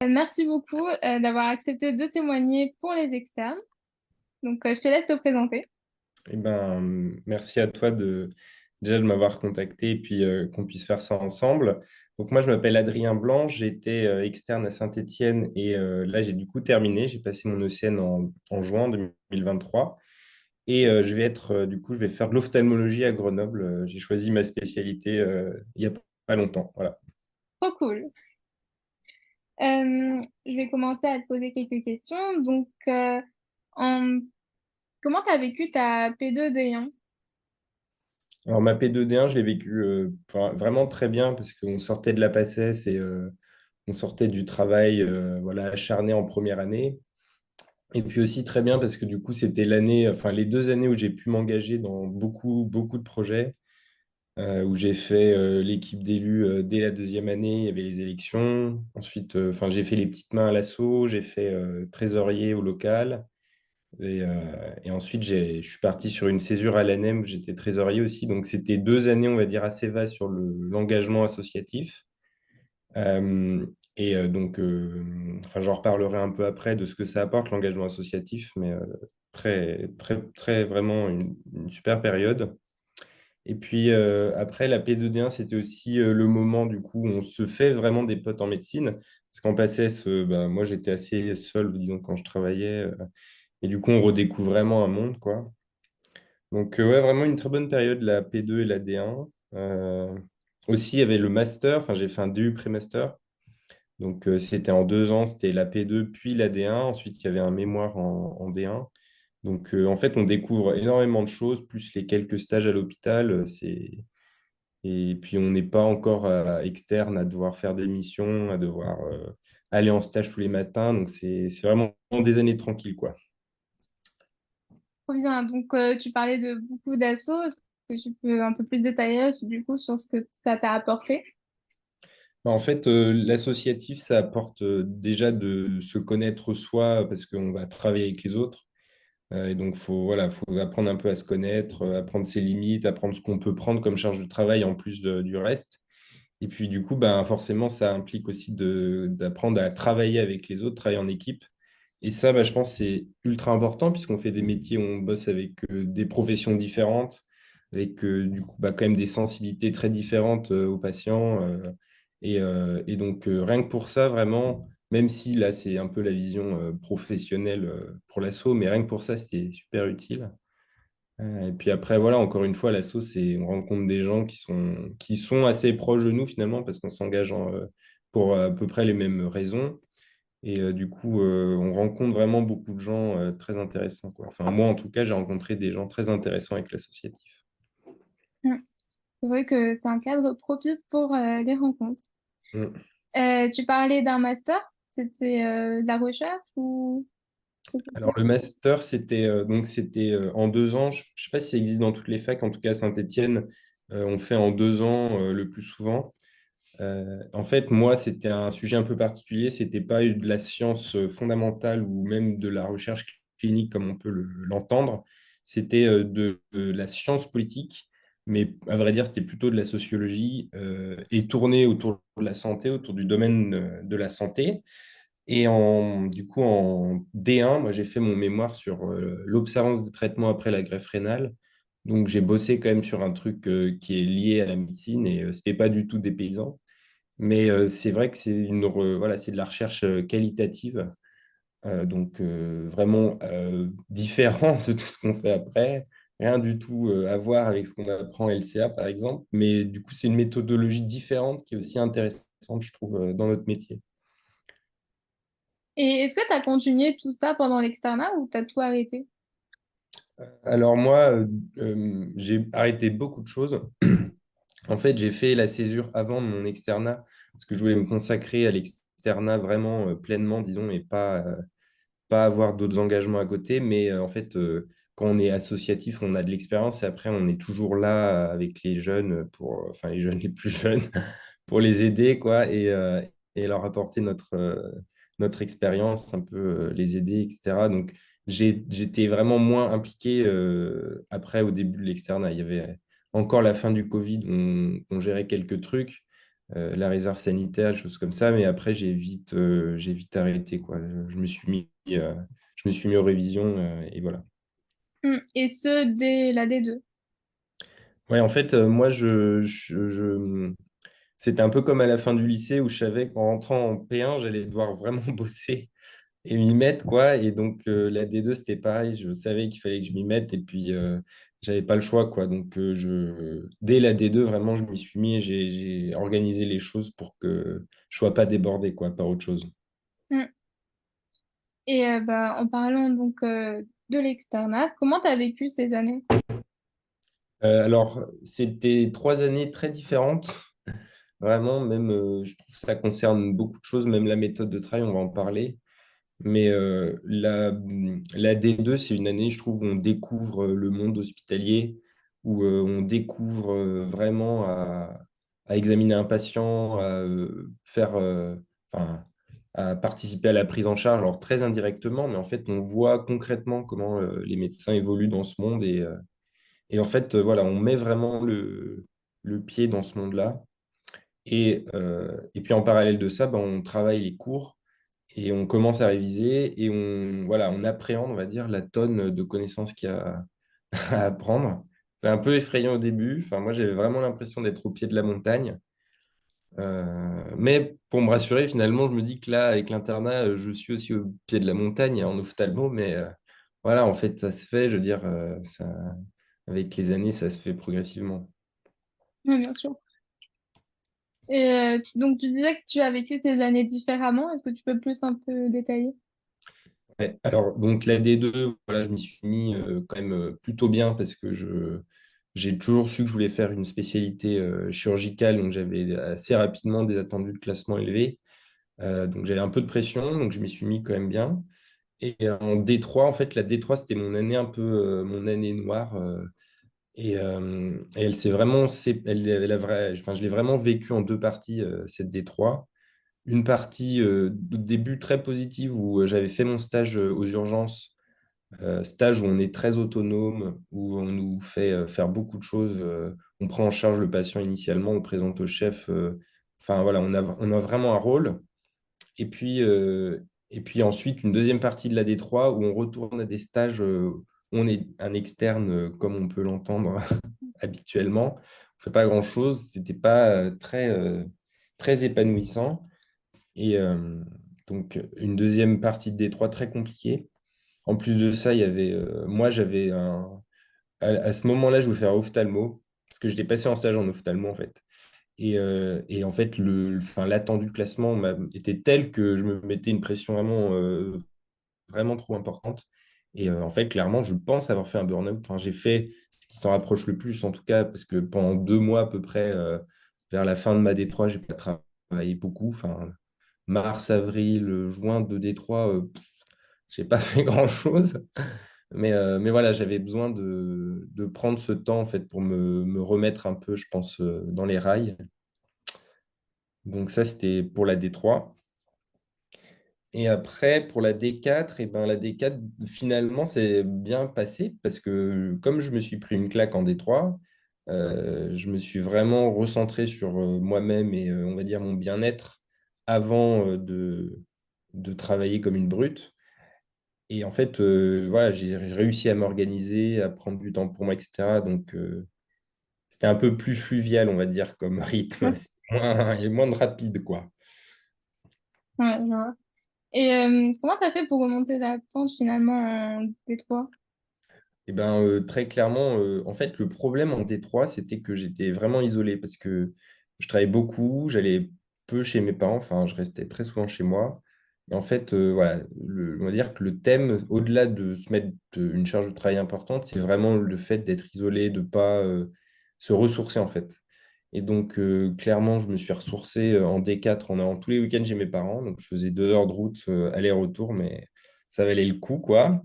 Merci beaucoup d'avoir accepté de témoigner pour les externes. Donc, je te laisse te présenter. Eh ben, merci à toi déjà de m'avoir contacté et puis qu'on puisse faire ça ensemble. Donc moi, je m'appelle Adrien Blanc, j'étais externe à Saint-Étienne et là, j'ai du coup terminé. J'ai passé mon ECN en juin 2023 et je vais faire de l'ophtalmologie à Grenoble. J'ai choisi ma spécialité il n'y a pas longtemps. Voilà. Trop cool. Je vais commencer à te poser quelques questions. Donc, en- comment tu as vécu ta P2D1? Alors ma P2D1, je l'ai vécu vraiment très bien parce qu'on sortait de la PACES et on sortait du travail voilà, acharné en première année. Et puis aussi très bien parce que du coup, c'était les 2 années où j'ai pu m'engager dans beaucoup, beaucoup de projets, où j'ai fait l'équipe d'élus dès la deuxième année, il y avait les élections. Ensuite, j'ai fait les petites mains à l'asso, j'ai fait trésorier au local. Et ensuite, je suis parti sur une césure à l'ANEM où j'étais trésorier aussi. Donc, c'était 2 années, on va dire, assez vastes sur l'engagement associatif. Euh, j'en reparlerai un peu après de ce que ça apporte l'engagement associatif, mais très, très, très vraiment une super période. Et puis après, la P2D1, c'était aussi le moment du coup où on se fait vraiment des potes en médecine. Parce qu'en PACES, moi j'étais assez seul, disons, quand je travaillais. Et du coup, on redécouvre vraiment un monde, quoi. Donc, ouais, vraiment une très bonne période, la P2 et la D1. Aussi, il y avait le master, enfin, j'ai fait un DU pré-master. Donc, c'était en 2 ans, c'était la P2 puis la D1. Ensuite, il y avait un mémoire en D1. Donc, en fait, on découvre énormément de choses, plus les quelques stages à l'hôpital. Et puis, on n'est pas encore externe à devoir faire des missions, à devoir aller en stage tous les matins. Donc, c'est vraiment des années tranquilles, quoi. Trop bien. Donc, tu parlais de beaucoup d'assos. Est-ce que tu peux un peu plus détailler du coup sur ce que ça t'a apporté? En fait, l'associatif, ça apporte déjà de se connaître soi parce qu'on va travailler avec les autres. Et donc, faut apprendre un peu à se connaître, apprendre ses limites, apprendre ce qu'on peut prendre comme charge de travail en plus du reste. Et puis, du coup, ben, forcément, ça implique aussi d'apprendre à travailler avec les autres, travailler en équipe. Et ça, ben, je pense, c'est ultra important puisqu'on fait des métiers où on bosse avec des professions différentes, avec du coup, bah, quand même des sensibilités très différentes aux patients. Et donc, rien que pour ça, vraiment, même si là, c'est un peu la vision professionnelle pour l'asso, mais rien que pour ça, c'était super utile. Et puis après, voilà, encore une fois, l'asso, on rencontre des gens qui sont assez proches de nous finalement, parce qu'on s'engage pour à peu près les mêmes raisons. Et du coup, on rencontre vraiment beaucoup de gens très intéressants, quoi. Enfin, moi, en tout cas, j'ai rencontré des gens très intéressants avec l'associatif. Mm. C'est vrai que c'est un cadre propice pour les rencontres. Mm. Tu parlais d'un master, c'était de la recherche ou... Alors, le master, c'était en 2 ans. Je ne sais pas si ça existe dans toutes les facs, en tout cas à Saint-Étienne, on fait en 2 ans le plus souvent. En fait, moi, c'était un sujet un peu particulier. C'était pas de la science fondamentale ou même de la recherche clinique comme on peut l'entendre. C'était de la science politique, mais à vrai dire, c'était plutôt de la sociologie et tourné autour de la santé, autour du domaine de la santé. Et du coup, en D1, moi, j'ai fait mon mémoire sur l'observance des traitements après la greffe rénale. Donc, j'ai bossé quand même sur un truc qui est lié à la médecine et c'était pas du tout dépaysant. Mais c'est vrai que voilà, c'est de la recherche qualitative, donc vraiment différent de tout ce qu'on fait après. Rien du tout à voir avec ce qu'on apprend en LCA, par exemple. Mais du coup, c'est une méthodologie différente qui est aussi intéressante, je trouve, dans notre métier. Et est-ce que tu as continué tout ça pendant l'externat ou tu as tout arrêté? Alors moi, j'ai arrêté beaucoup de choses. En fait, j'ai fait la césure avant de mon externat parce que je voulais me consacrer à l'externat vraiment pleinement, disons, et pas avoir d'autres engagements à côté, mais en fait, quand on est associatif, on a de l'expérience et après, on est toujours là avec les jeunes, enfin les jeunes les plus jeunes, pour les aider, quoi, et leur apporter notre expérience, un peu les aider, etc. Donc, j'étais vraiment moins impliqué après, au début de l'externat. Il y avait encore la fin du Covid, on gérait quelques trucs, la réserve sanitaire, des choses comme ça. Mais après, j'ai vite arrêté, quoi. Je me suis mis aux révisions et voilà. Et ce, dès la D2. Ouais, en fait, moi, c'était un peu comme à la fin du lycée où je savais qu'en rentrant en P1, j'allais devoir vraiment bosser et m'y mettre, quoi. Et donc, la D2, c'était pareil. Je savais qu'il fallait que je m'y mette et puis, j'avais pas le choix, quoi. Donc, dès la D2, vraiment, je m'y suis mis et j'ai organisé les choses pour que je sois pas débordé, quoi, par autre chose. Mm. Et bah, en parlant donc de l'externat, comment tu as vécu ces années? Alors, c'était 3 années très différentes. Vraiment, même, je trouve que ça concerne beaucoup de choses, même la méthode de travail, on va en parler. Mais la D2, c'est une année, je trouve, où on découvre le monde hospitalier, où on découvre vraiment à examiner un patient, enfin, à participer à la prise en charge, alors très indirectement, mais en fait, on voit concrètement comment les médecins évoluent dans ce monde. Et en fait, voilà, on met vraiment le pied dans ce monde-là. Et puis en parallèle de ça, ben, on travaille les cours et on commence à réviser et voilà, on appréhende, on va dire, la tonne de connaissances qu'il y a à apprendre. C'est un peu effrayant au début. Enfin, moi, j'avais vraiment l'impression d'être au pied de la montagne. Mais pour me rassurer, finalement, je me dis que là, avec l'internat, je suis aussi au pied de la montagne en ophtalmo. Mais voilà, en fait, ça se fait. Je veux dire, avec les années, ça se fait progressivement. Oui, bien sûr. Et donc, tu disais que tu as vécu ces années différemment. Est-ce que tu peux plus un peu détailler? Ouais, alors, donc la D2, voilà, je m'y suis mis quand même plutôt bien parce que j'ai toujours su que je voulais faire une spécialité chirurgicale, donc j'avais assez rapidement des attendus de classement élevés. Donc j'avais un peu de pression, donc je m'y suis mis quand même bien. Et en D3, en fait, la D3, c'était mon année un peu, mon année noire. Et elle s'est vraiment, elle enfin, je l'ai vraiment vécu en deux parties, cette D3. Une partie de début très positive où j'avais fait mon stage aux urgences, stage où on est très autonome, où on nous fait faire beaucoup de choses. On prend en charge le patient initialement, on le présente au chef. Enfin voilà, on a vraiment un rôle. Et puis, euh, et puis ensuite, une deuxième partie de la D3 où on retourne à des stages où on est un externe, comme on peut l'entendre habituellement. On ne fait pas grand-chose. C'était pas très épanouissant. Et donc, une deuxième partie de D3 très compliquée. En plus de ça, il y avait, moi, j'avais un. À ce moment-là, je voulais faire ophtalmo, parce que j'étais passé en stage en ophtalmo, en fait. Et en fait, enfin, l'attendu classement était tel que je me mettais une pression vraiment trop importante. Et en fait, clairement, je pense avoir fait un burn-out. Enfin, j'ai fait ce qui s'en rapproche le plus, en tout cas, parce que pendant 2 mois à peu près, vers la fin de ma D3, j'ai pas travaillé beaucoup. Enfin, mars, avril, juin de D3, j'ai pas fait grand-chose. Mais voilà, j'avais besoin de prendre ce temps en fait pour me remettre un peu, je pense, dans les rails. Donc ça, c'était pour la D3. Et après, pour la D4, et ben, la D4, finalement, c'est bien passé parce que comme je me suis pris une claque en D3, je me suis vraiment recentré sur moi-même et on va dire mon bien-être avant de travailler comme une brute. Et en fait, voilà, j'ai réussi à m'organiser, à prendre du temps pour moi, etc. Donc, c'était un peu plus fluvial, on va dire, comme rythme. Ouais, C'était moins de rapide, quoi. ouais, je vois. Et comment t'as fait pour remonter la pente finalement en D3? Et ben, très clairement, en fait, le problème en D3, c'était que j'étais vraiment isolé parce que je travaillais beaucoup, j'allais peu chez mes parents, enfin, je restais très souvent chez moi. Et en fait, voilà, on va dire que le thème, au-delà de se mettre une charge de travail importante, c'est vraiment le fait d'être isolé, de ne pas se ressourcer, en fait. Et donc, clairement, je me suis ressourcé en D4 en allant tous les week-ends chez mes parents. Donc, je faisais 2 heures de route aller-retour, mais ça valait le coup, quoi.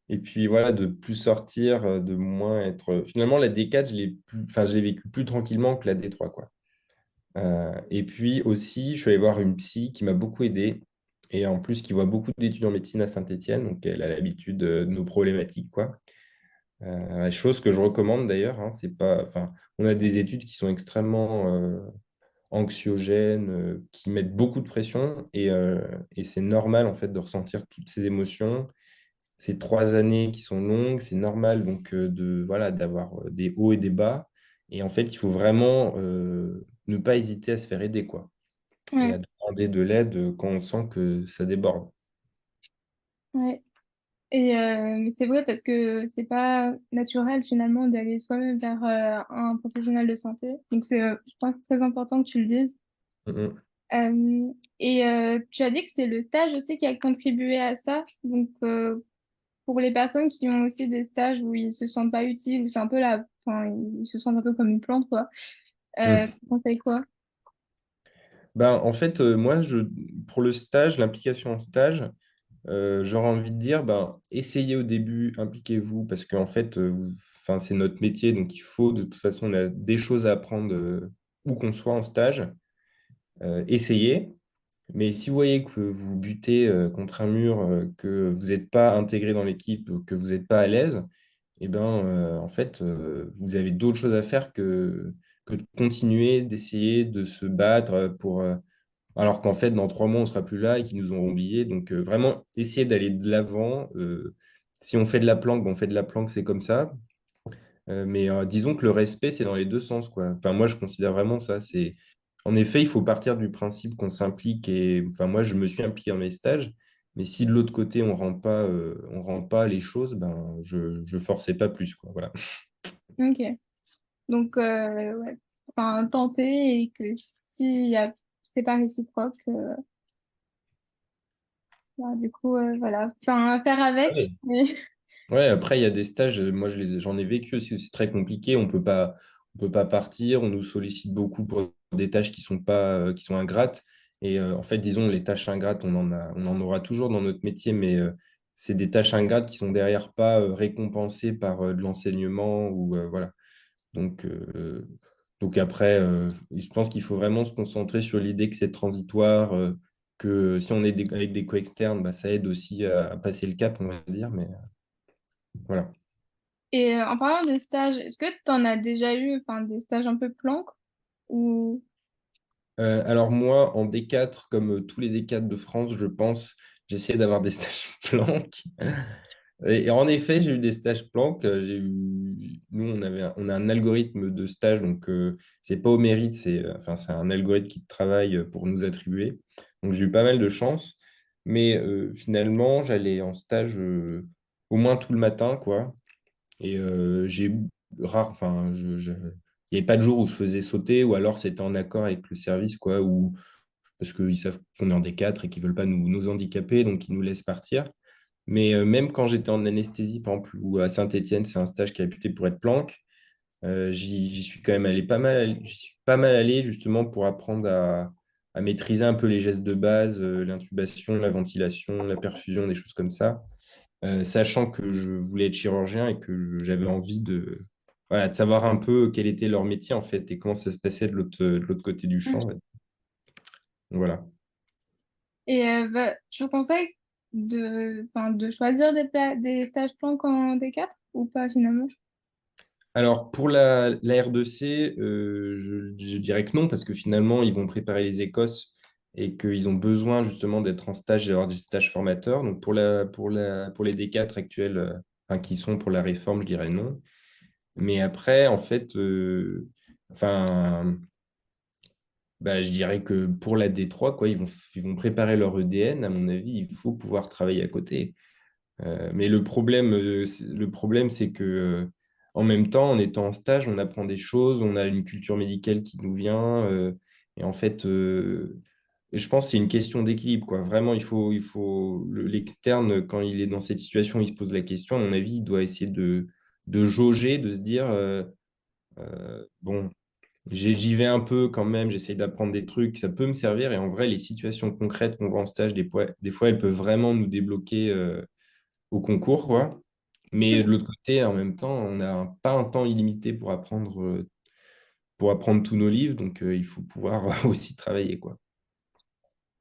Et puis voilà, de plus sortir, de moins être. Finalement, la D4, enfin, je l'ai vécu plus tranquillement que la D3, quoi. Et puis aussi, je suis allé voir une psy qui m'a beaucoup aidé. Et en plus, qui voit beaucoup d'étudiants en médecine à Saint-Étienne. Donc, elle a l'habitude de nos problématiques, quoi. Chose que je recommande d'ailleurs. Hein, c'est pas... enfin, on a des études qui sont extrêmement anxiogènes, qui mettent beaucoup de pression. Et c'est normal, en fait, de ressentir toutes ces émotions. Ces 3 années qui sont longues, c'est normal donc voilà, d'avoir des hauts et des bas. Et en fait, il faut vraiment ne pas hésiter à se faire aider, quoi, et à Ouais, demander de l'aide quand on sent que ça déborde. ouais. Et mais c'est vrai parce que c'est pas naturel finalement d'aller soi-même vers un professionnel de santé. Donc c'est, je pense, très important que tu le dises. Mhm. Et tu as dit que c'est le stage aussi qui a contribué à ça. Donc pour les personnes qui ont aussi des stages où ils se sentent pas utiles, où c'est un peu la, enfin ils se sentent un peu comme une plante quoi. Mhm. Tu conseilles quoi? Ben, en fait, moi, pour le stage, l'implication en stage, j'aurais envie de dire, ben, essayez au début, impliquez-vous, parce qu'en fait, enfin, c'est notre métier, donc il faut, de toute façon, on a des choses à apprendre où qu'on soit en stage. Essayez. Mais si vous voyez que vous butez contre un mur, que vous n'êtes pas intégré dans l'équipe, que vous n'êtes pas à l'aise, eh ben, en fait, vous avez d'autres choses à faire que de continuer d'essayer de se battre alors qu'en fait, dans 3 mois, on ne sera plus là et qu'ils nous auront oubliés. Donc, vraiment, essayer d'aller de l'avant. Si on fait de la planque, ben, on fait de la planque, c'est comme ça. Mais disons que le respect, c'est dans les deux sens, quoi. Enfin, moi, je considère vraiment ça. En effet, il faut partir du principe qu'on s'implique. Et enfin, moi, je me suis impliqué dans mes stages. Mais si de l'autre côté, on rend pas les choses, ben, je forçais pas plus, quoi. Voilà. Ok. Donc ouais. Enfin tenter et que si y a c'est pas réciproque, bah, du coup voilà. Enfin faire avec. Ouais. Mais... Ouais, après, il y a des stages, moi j'en ai vécu aussi, c'est très compliqué, on peut pas partir, on nous sollicite beaucoup pour des tâches qui sont pas, qui sont ingrates. Et en fait, disons, les tâches ingrates, on en aura toujours dans notre métier, mais c'est des tâches ingrates qui sont derrière pas récompensées par de l'enseignement ou voilà. Donc, donc après, je pense qu'il faut vraiment se concentrer sur l'idée que c'est transitoire, que si on est avec des co-externes, bah, ça aide aussi à passer le cap, on va dire, mais voilà. Et en parlant de stages, est-ce que tu en as déjà eu enfin des stages un peu planques ou Alors moi, en D4, comme tous les D4 de France, je pense, j'essayais d'avoir des stages planques. Et en effet, j'ai eu des stages planques. Nous, on a un algorithme de stage, donc c'est pas au mérite, enfin, c'est un algorithme qui travaille pour nous attribuer. Donc j'ai eu pas mal de chance, mais finalement, j'allais en stage au moins tout le matin, quoi. Et j'ai eu enfin, il n'y avait pas de jour où je faisais sauter, ou alors c'était en accord avec le service, quoi, parce qu'ils savent qu'on est en D4 et qu'ils ne veulent pas nous handicaper, donc ils nous laissent partir. Mais même quand j'étais en anesthésie, par exemple, ou à Saint-Étienne, c'est un stage qui est réputé pour être planque, j'y suis quand même allé pas mal, j'y suis pas mal allé justement pour apprendre à maîtriser un peu les gestes de base, l'intubation, la ventilation, la perfusion, des choses comme ça, sachant que je voulais être chirurgien et que j'avais envie voilà, de savoir un peu quel était leur métier en fait et comment ça se passait de l'autre côté du champ. Ouais. Voilà. et bah, tu conseilles de choisir des stages planques en D4 ou pas finalement? Alors, pour la R2C, je dirais que non, parce que finalement, ils vont préparer les Écosses et qu'ils ont besoin justement d'être en stage et d'avoir des stages formateurs. Donc, pour les D4 actuels, enfin, qui sont pour la réforme, je dirais non. Mais après, en fait, enfin, bah, je dirais que pour la D3, quoi, ils vont préparer leur EDN. À mon avis, il faut pouvoir travailler à côté. Mais le problème, c'est que en même temps, en étant en stage, on apprend des choses, on a une culture médicale qui nous vient. Et en fait, je pense que c'est une question d'équilibre, quoi. Vraiment, l'externe, quand il est dans cette situation, il se pose la question. À mon avis, il doit essayer de jauger, de se dire, bon, j'y vais un peu quand même, j'essaie d'apprendre des trucs, ça peut me servir. Et en vrai, les situations concrètes qu'on voit en stage, des fois, elles peuvent vraiment nous débloquer au concours, quoi. Mais de l'autre côté, en même temps, on n'a pas un temps illimité pour apprendre tous nos livres, donc il faut pouvoir aussi travailler, quoi.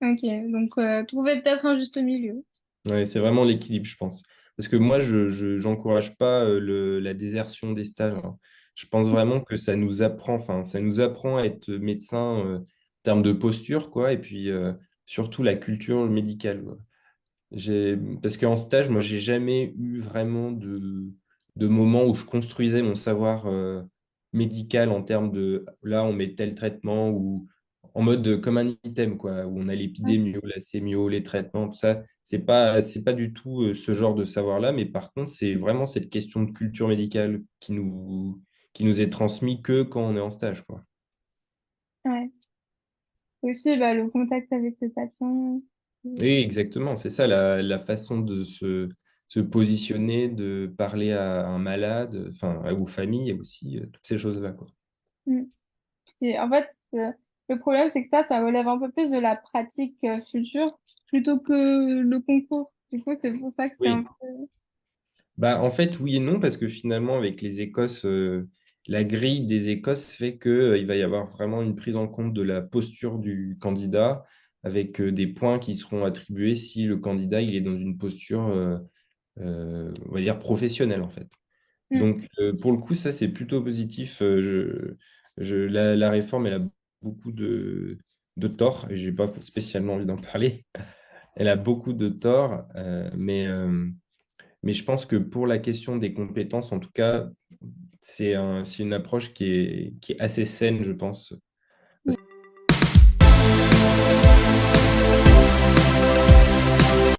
Ok, donc trouver peut-être un juste milieu. Ouais, c'est vraiment l'équilibre, je pense. Parce que moi, j'encourage pas la désertion des stages, hein. Je pense vraiment que ça nous apprend, enfin, ça nous apprend à être médecin. termes de posture, quoi, et puis surtout la culture médicale, quoi. Parce qu'en stage, moi, j'ai jamais eu vraiment de moment où je construisais mon savoir médical en termes de là, on met tel traitement ou en mode comme un item, quoi, où on a Ouais, l'épidémio, la sémio, les traitements, tout ça. C'est pas du tout ce genre de savoir-là, mais par contre, c'est vraiment cette question de culture médicale qui nous est transmise que quand on est en stage, quoi. ouais. Aussi, bah, le contact avec le patient. Oui, euh, exactement. C'est ça la façon de se positionner, de parler à un malade, enfin, aux familles aussi, toutes ces choses-là, quoi. mm. En fait, le problème, c'est que ça relève un peu plus de la pratique future plutôt que le concours. Du coup, c'est pour ça que c'est un Oui. peu... Bah, en fait, oui et non, parce que finalement, avec les Écosses, la grille des Écosses fait que, il va y avoir vraiment une prise en compte de la posture du candidat, avec des points qui seront attribués si le candidat il est dans une posture, on va dire, professionnelle, en fait. Mm. Donc, pour le coup, ça, c'est plutôt positif. La réforme, elle a beaucoup de torts, et je n'ai pas spécialement envie d'en parler. Elle a beaucoup de torts, mais je pense que pour la question des compétences, en tout cas, c'est une approche qui est assez saine, je pense,